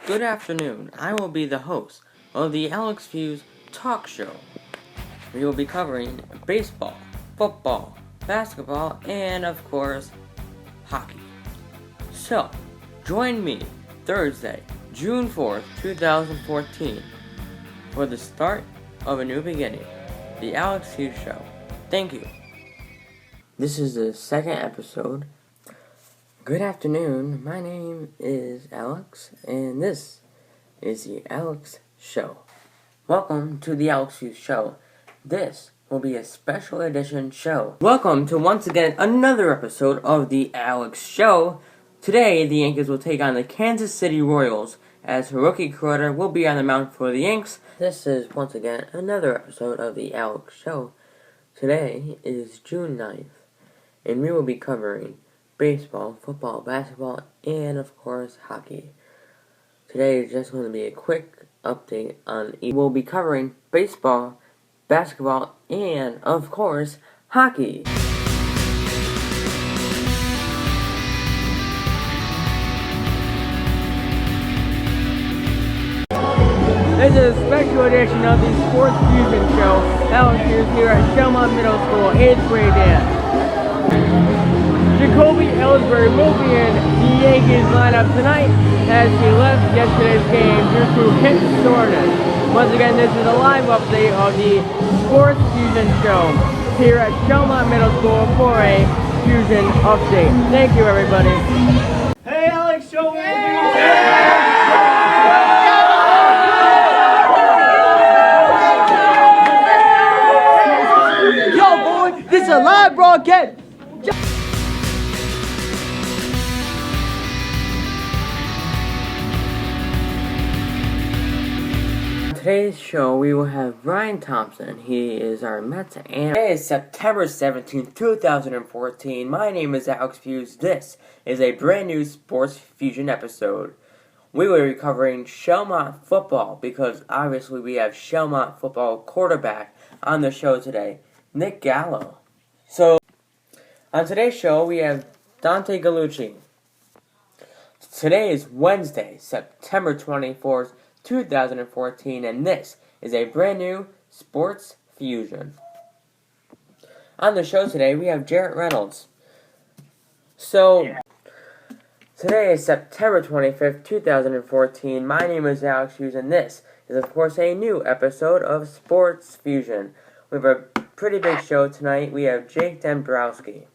Good afternoon. I will be the host of the Alex Fuse Talk Show. We will be covering baseball, football, basketball, and of course, hockey. So, join me Thursday, June 4th, 2014 for the start of a new beginning, the Alex Fuse Show. Thank you. This is the second episode. Good afternoon, my name is Alex, and this is the Alex Show. Welcome to the Alex Fuse Show. This will be a special edition show. Welcome to once again another episode of the Alex Show. Today, the Yankees will take on the Kansas City Royals, as Hiroki Kuroda will be on the mound for the Yanks. This is once again another episode of the Alex Show. Today is June 9th, and we will be covering baseball, football, basketball, and of course, hockey. Today is just going to be a quick update on we'll be covering baseball, basketball, and of course, hockey. This is a special edition of the Sports Fusion Show. Alex Fuse here at Shelmont Middle School, 8th grade dance. Jacoby Ellsbury will be in the Yankees lineup tonight as he left yesterday's game due to hip soreness. Once again, this is a live update of the Sports Fusion Show here at Shelmont Middle School for a Fusion update. Thank you, everybody. Hey, Alex, show me. Yo, boy, this is a live broadcast. Today's show, we will have Brian Thompson. He is our Mets analyst. Today is September 17th, 2014. My name is Alex Fuse. This is a brand new Sports Fusion episode. We will be covering Shelmont football because obviously we have Shelmont football quarterback on the show today, Nick Gallo. So, on today's show, we have Dante Gallucci. Today is Wednesday, September 24th, 2014, and this is a brand new Sports Fusion. On the show today, we have Jarrett Reynolds. So, today is September 25th, 2014. My name is Alex Fuse, and this is, of course, a new episode of Sports Fusion. We have a pretty big show tonight. We have Jake Dombrowski.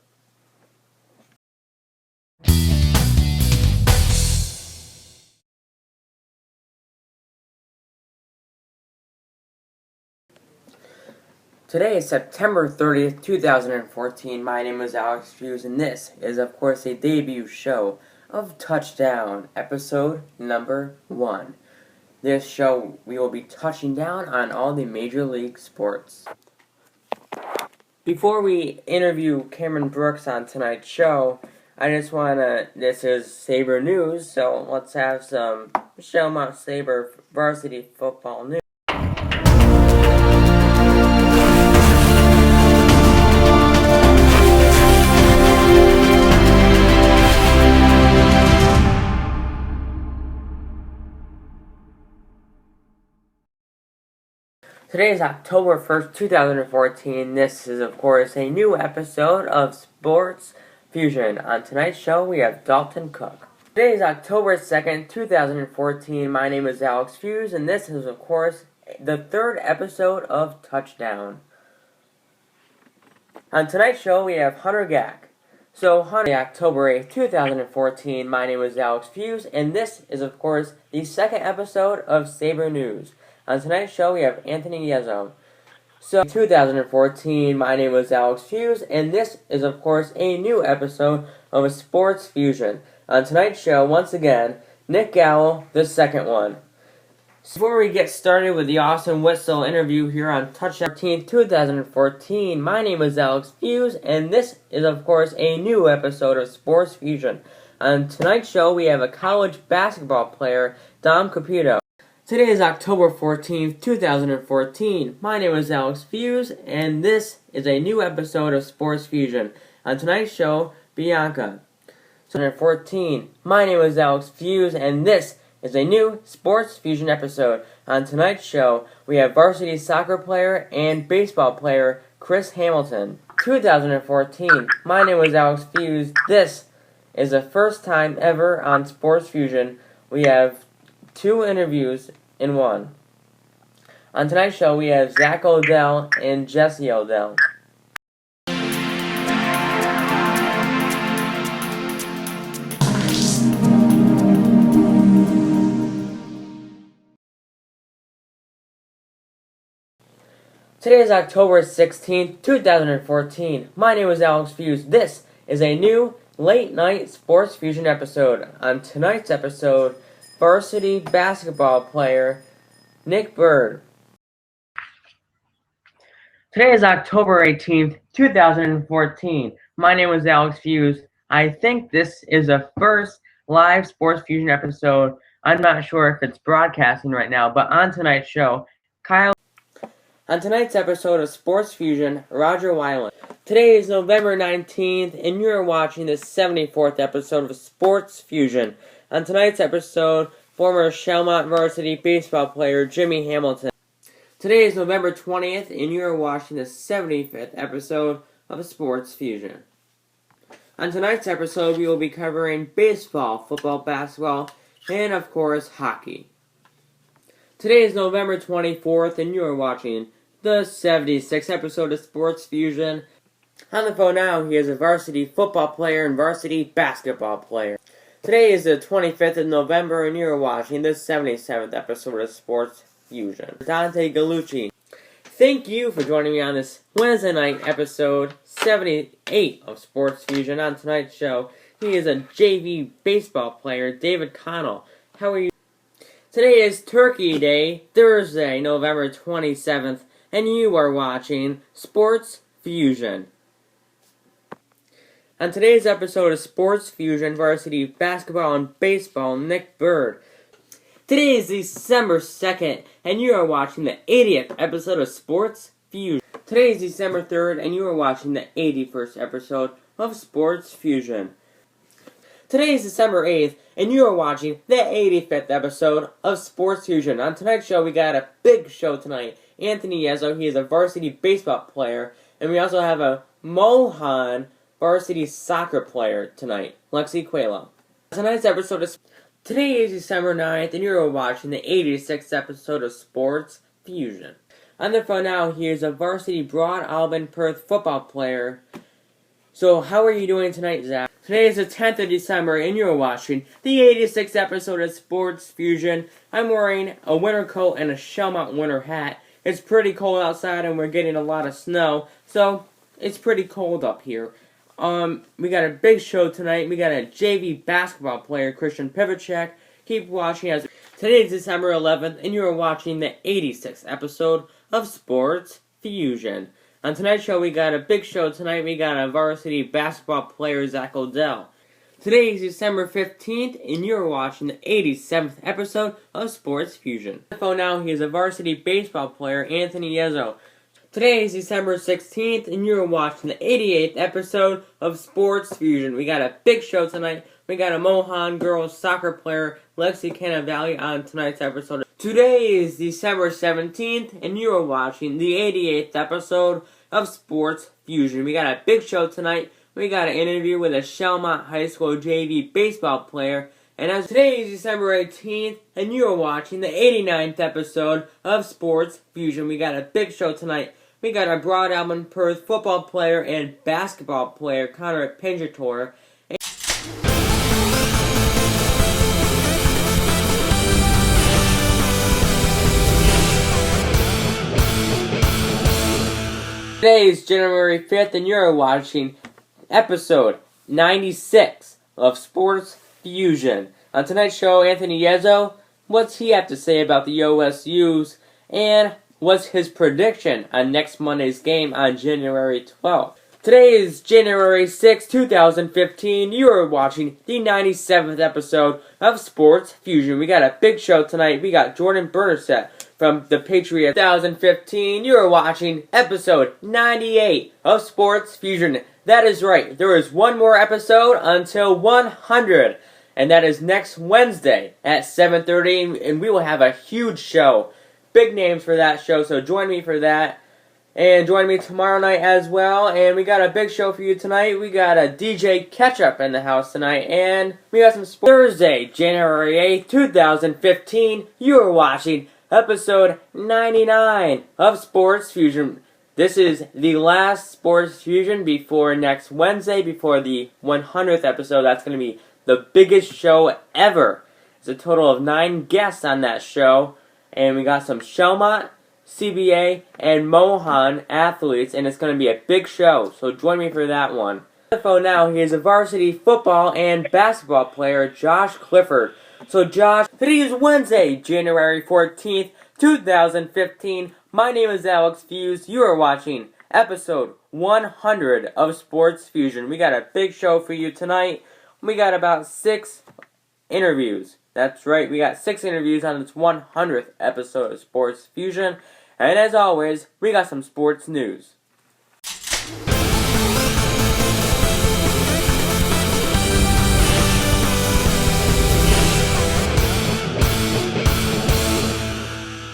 Today is September 30th, 2014. My name is Alex Fuse, and this is, of course, a debut show of Touchdown, episode number 1. This show, we will be touching down on all the major league sports. Before we interview Cameron Brooks on tonight's show, I just this is Sabre News, so let's have some Shelmont Sabre varsity football news. Today is October 1st, 2014. This is, of course, a new episode of Sports Fusion. On tonight's show, we have Dalton Cook. Today is October 2nd, 2014. My name is Alex Fuse, and this is, of course, the third episode of Touchdown. On tonight's show, we have Hunter Gack. So, Hunter, October 8th, 2014. My name is Alex Fuse, and this is, of course, the second episode of Sabre News. On tonight's show, we have Anthony Yezzo. So, 2014, my name is Alex Fuse, and this is, of course, a new episode of a Sports Fusion. On tonight's show, once again, Nick Gallo, the second one. So before we get started with the Austin Whistle interview here on Touchdown 13th, 2014, my name is Alex Fuse, and this is, of course, a new episode of Sports Fusion. On tonight's show, we have a college basketball player, Dom Capito. Today is October 14th, 2014. My name is Alex Fuse, and this is a new episode of Sports Fusion. On tonight's show, Bianca. 2014. My name is Alex Fuse, and this is a new Sports Fusion episode. On tonight's show, we have varsity soccer player and baseball player Chris Hamilton. 2014. My name is Alex Fuse. This is the first time ever on Sports Fusion. We have 2 interviews in one. On tonight's show, we have Zach Odell and Jesse Odell. Today is October 16th, 2014. My name is Alex Fuse. This is a new late night Sports Fusion episode. On tonight's episode, varsity basketball player Nick Bird. Today is October 18th, 2014. My name is Alex Fuse. I think this is the first live Sports Fusion episode. I'm not sure if it's broadcasting right now, but on tonight's show, On tonight's episode of Sports Fusion, Roger Weiland. Today is November 19th, and you're watching the 74th episode of Sports Fusion. On tonight's episode, former Shelmont varsity baseball player Jimmy Hamilton. Today is November 20th, and you're watching the 75th episode of Sports Fusion. On tonight's episode, we will be covering baseball, football, basketball, and of course, hockey. Today is November 24th, and you are watching the 76th episode of Sports Fusion. On the phone now, he is a varsity football player and varsity basketball player. Today is the 25th of November, and you are watching the 77th episode of Sports Fusion. Dante Gallucci. Thank you for joining me on this Wednesday night episode 78 of Sports Fusion. On tonight's show, he is a JV baseball player, David Connell. How are you? Today is Turkey Day, Thursday, November 27th, and you are watching Sports Fusion. On today's episode of Sports Fusion, varsity basketball and baseball, Nick Bird. Today is December 2nd, and you are watching the 80th episode of Sports Fusion. Today is December 3rd, and you are watching the 81st episode of Sports Fusion. Today is December 8th, and you are watching the 85th episode of Sports Fusion. On tonight's show, we got a big show tonight. Anthony Yezzo, he is a varsity baseball player, and we also have a Mohan varsity soccer player tonight, Lexi Quayla. Tonight's episode is... Today is December 9th, and you are watching the 86th episode of Sports Fusion. On the phone now, he is a varsity Broad Alban Perth football player. So, how are you doing tonight, Zach? Today is the 10th of December, and you're watching the 86th episode of Sports Fusion. I'm wearing a winter coat and a Shelmont winter hat. It's pretty cold outside, and we're getting a lot of snow, so it's pretty cold up here. We got a big show tonight. We got a JV basketball player, Christian Pivacek. Keep watching as today is December 11th, and you are watching the 86th episode of Sports Fusion. On tonight's show, we got a big show tonight. We got a varsity basketball player, Zach Odell. Today is December 15th, and you're watching the 87th episode of Sports Fusion. On the phone now, he is a varsity baseball player, Anthony Yezzo. Today is December 16th, and you're watching the 88th episode of Sports Fusion. We got a big show tonight. We got a Mohan girls soccer player, Lexi Canavali, on tonight's episode. Today is December 17th, and you are watching the 88th episode of Sports Fusion. We got a big show tonight. We got an interview with a Shelmont High School JV baseball player. And as today is December 18th, and you are watching the 89th episode of Sports Fusion. We got a big show tonight. We got a Broad Alban Perth football player and basketball player, Connor Pinjator. Today is January 5th, and you're watching episode 96 of Sports Fusion. On tonight's show, Anthony Yezzo, what's he have to say about the OSUs, and what's his prediction on next Monday's game on January 12th? Today is January 6, 2015. You are watching the 97th episode of Sports Fusion. We got a big show tonight. We got Jordan Bernadette from the Patriots. 2015. You are watching episode 98 of Sports Fusion. That is right. There is one more episode until 100. and that is next Wednesday at 7:30, and we will have a huge show. Big names for that show, so join me for that. And join me tomorrow night as well. And we got a big show for you tonight. We got a DJ Ketchup in the house tonight. And we got some sports. Thursday, January 8th, 2015. You are watching episode 99 of Sports Fusion. This is the last Sports Fusion before next Wednesday, before the 100th episode. That's going to be the biggest show ever. It's a total of 9 guests on that show. And we got some Shelmont, CBA, and Mohan athletes, and it's going to be a big show, so join me for that one. On the phone now, he is a varsity football and basketball player, Josh Clifford. So Josh, today is Wednesday, January 14th, 2015. My name is Alex Fuse. You are watching episode 100 of Sports Fusion. We got a big show for you tonight. We got about 6 interviews. That's right, we got 6 interviews on this 100th episode of Sports Fusion. And as always, we got some sports news.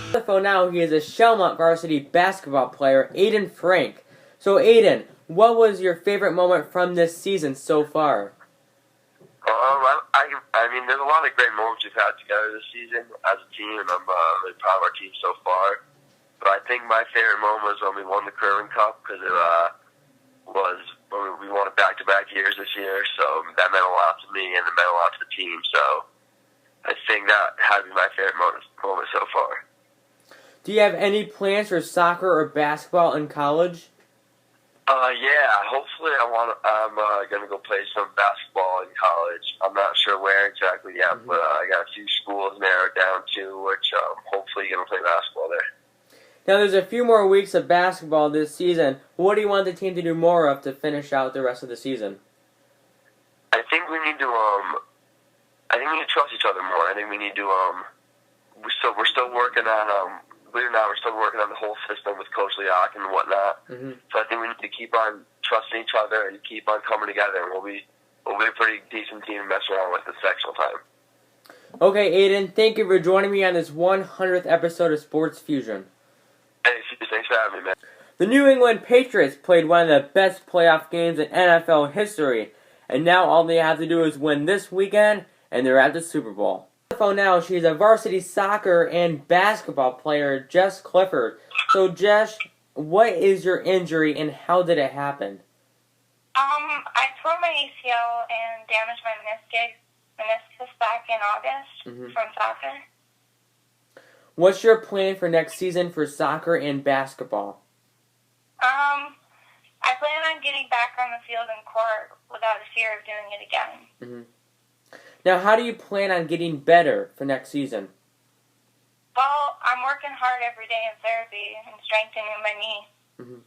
On the phone now, he is a Shelmont varsity basketball player, Aiden Frank. So Aiden, what was your favorite moment from this season so far? I mean, there's a lot of great moments we've had together this season as a team, and I'm really proud of our team so far. But I think my favorite moment was when we won the Curling Cup, because it was when we won it back-to-back years this year, so that meant a lot to me, and it meant a lot to the team. So I think that had to be my favorite moment so far. Do you have any plans for soccer or basketball in college? Yeah, hopefully I'm going to go play some basketball in college. I'm not sure where exactly yet, but I got a few schools narrowed down to which hopefully going to play basketball there. Now there's a few more weeks of basketball this season. What do you want the team to do more of to finish out the rest of the season? I think we need to trust each other more. I think we need to we're still working on believe it or not, we're still working on the whole system with Coach Leoc and whatnot. So I think we need to keep on trusting each other and keep on coming together, and we'll be a pretty decent team to mess around with this sectional time. Okay, Aiden, thank you for joining me on this 100th episode of Sports Fusion. Hey, thanks for having me, man. The New England Patriots played one of the best playoff games in NFL history, and now all they have to do is win this weekend, and they're at the Super Bowl. On the phone now, she's a varsity soccer and basketball player, Jess Clifford. So, Jess, what is your injury, and how did it happen? I tore my ACL and damaged my meniscus back in August from soccer. What's your plan for next season for soccer and basketball? I plan on getting back on the field and court without a fear of doing it again. Now, how do you plan on getting better for next season? Well, I'm working hard every day in therapy and strengthening my knee.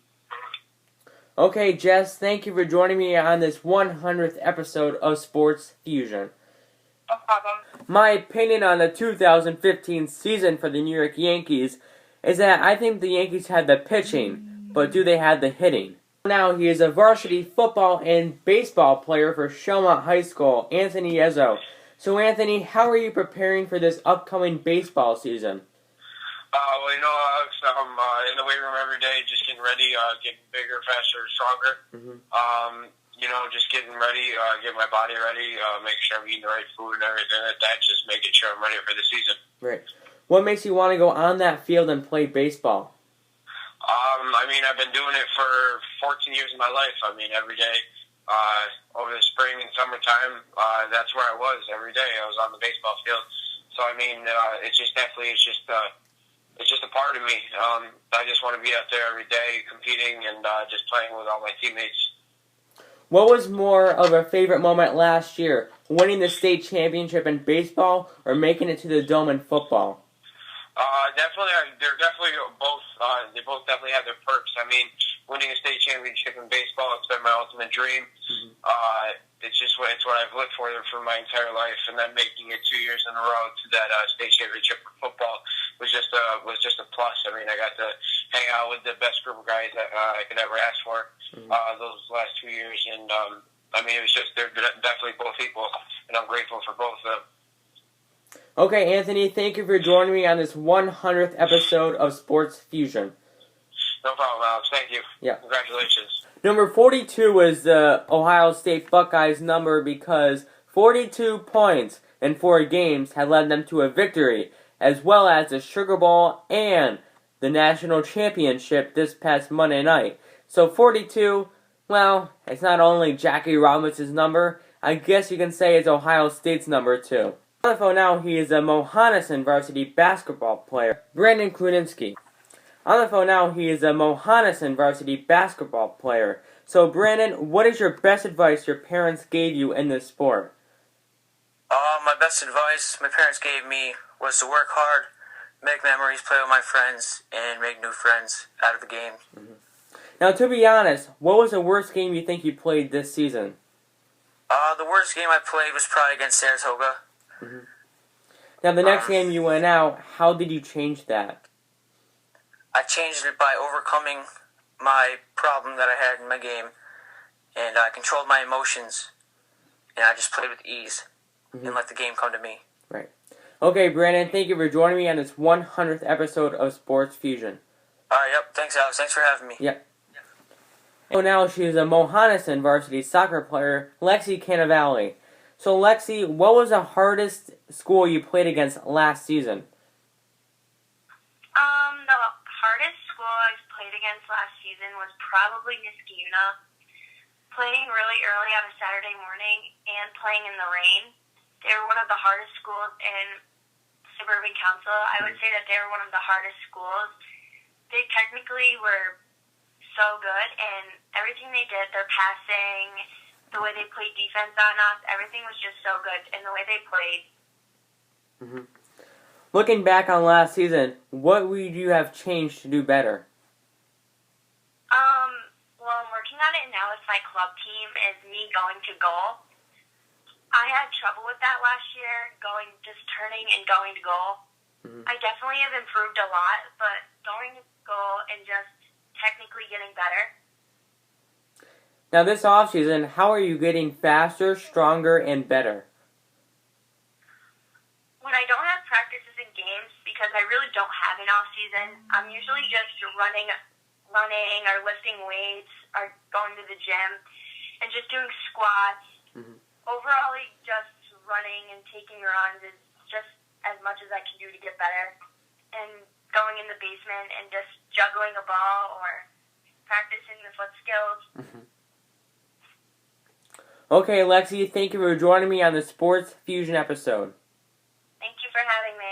Okay, Jess, thank you for joining me on this 100th episode of Sports Fusion. No problem. My opinion on the 2015 season for the New York Yankees is that I think the Yankees had the pitching, but do they have the hitting? Now he is a varsity football and baseball player for Shelmont High School, Anthony Ezzo. So Anthony, how are you preparing for this upcoming baseball season? Well, Alex, I'm in the weight room every day, just getting ready, getting bigger, faster, stronger. Just getting ready, getting my body ready, making sure I'm eating the right food and everything like that, just making sure I'm ready for the season. Right. What makes you want to go on that field and play baseball? I've been doing it for 14 years of my life. Every day, over the spring and summertime, that's where I was every day. I was on the baseball field. So, it's just a part of me. I just want to be out there every day competing and just playing with all my teammates. What was more of a favorite moment last year, winning the state championship in baseball or making it to the Dome in football? They're definitely both. They both definitely have their perks. Winning a state championship in baseball, it's been my ultimate dream. It's what I've lived for my entire life, and then making it 2 years in a row to that state championship for football was just a plus. I got to hang out with the best group of guys that I could ever ask for those last 2 years, and I mean, it was just, they're definitely both equal, and I'm grateful for both of them. Okay, Anthony, thank you for joining me on this 100th episode of Sports Fusion. No problem, Alex. Thank you. Yeah. Congratulations. Number 42 is the Ohio State Buckeyes number because 42 points in 4 games had led them to a victory, as well as the Sugar Bowl and the national championship this past Monday night. So 42, well, it's not only Jackie Robinson's number, I guess you can say it's Ohio State's number too. On the phone now, he is a Mohonasen varsity basketball player, Brandon Kruninski. On the phone now, he is a Mohonasen varsity basketball player. So Brandon, what is your best advice your parents gave you in this sport? My best advice my parents gave me was to work hard, make memories, play with my friends, and make new friends out of the game. Mm-hmm. Now, to be honest, what was the worst game you think you played this season? The worst game I played was probably against Saratoga. Mm-hmm. Now, the next game you went out, how did you change that? I changed it by overcoming my problem that I had in my game, and I controlled my emotions, and I just played with ease and let the game come to me. Right. Okay, Brandon, thank you for joining me on this 100th episode of Sports Fusion. Yep. Thanks, Alex. Thanks for having me. Yep. So now she's a Mohonasen varsity soccer player, Lexi Cannavale. So, Lexi, what was the hardest school you played against last season? The hardest school I played against last season was probably Niskayuna. Playing really early on a Saturday morning and playing in the rain. They were one of the hardest schools in Suburban Council. I would say that they were one of the hardest schools. They technically were so good, and everything they did, their passing, the way they played defense on us, everything was just so good, and the way they played. Mm-hmm. Looking back on last season, what would you have changed to do better? Well, I'm working on it now with my club team, is me going to goal. I had trouble with that last year, just turning and going to goal. Mm-hmm. I definitely have improved a lot, but going to goal and just technically getting better. Now this offseason, how are you getting faster, stronger, and better? When I don't have practices and games, because I really don't have an offseason, I'm usually just running or lifting weights or going to the gym and just doing squats. Mm-hmm. Overall, just running and taking runs is just as much as I can do to get better. And going in the basement and just juggling a ball or practicing the foot skills. Mm-hmm. Okay, Lexi, thank you for joining me on the Sports Fusion episode. Thank you for having me.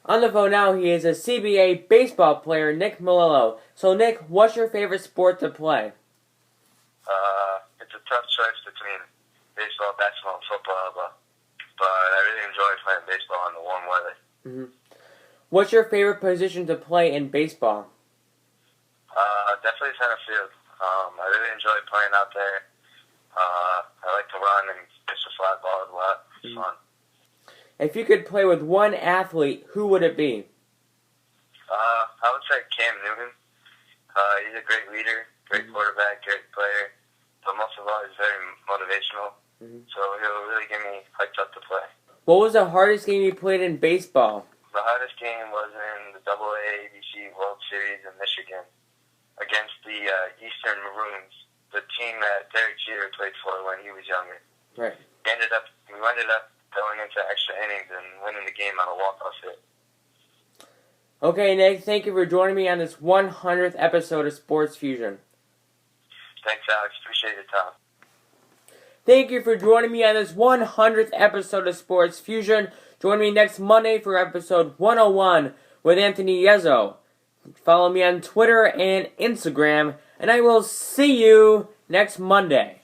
On the phone now, he is a CBA baseball player, Nick Melillo. So, Nick, what's your favorite sport to play? It's a tough choice between baseball, basketball, and football, but I really enjoy playing baseball in the warm weather. Mm-hmm. What's your favorite position to play in baseball? Definitely center field. I really enjoy playing out there. I like to run and pitch the fly ball a lot. It's fun. If you could play with one athlete, who would it be? I would say Cam Newton. He's a great leader, great quarterback, great player, but most of all, he's very motivational. So he'll really get me hyped up to play. What was the hardest game you played in baseball? The hardest game was in the AA ABC World Series in Michigan against the Eastern Maroons, the team that Derek Jeter played for when he was younger. Right. We ended up going into extra innings and winning the game on a walk-off hit. Okay, Nick, thank you for joining me on this 100th episode of Sports Fusion. Thanks, Alex. Appreciate your time. Thank you for joining me on this 100th episode of Sports Fusion. Join me next Monday for episode 101 with Anthony Yezzo. Follow me on Twitter and Instagram, and I will see you next Monday.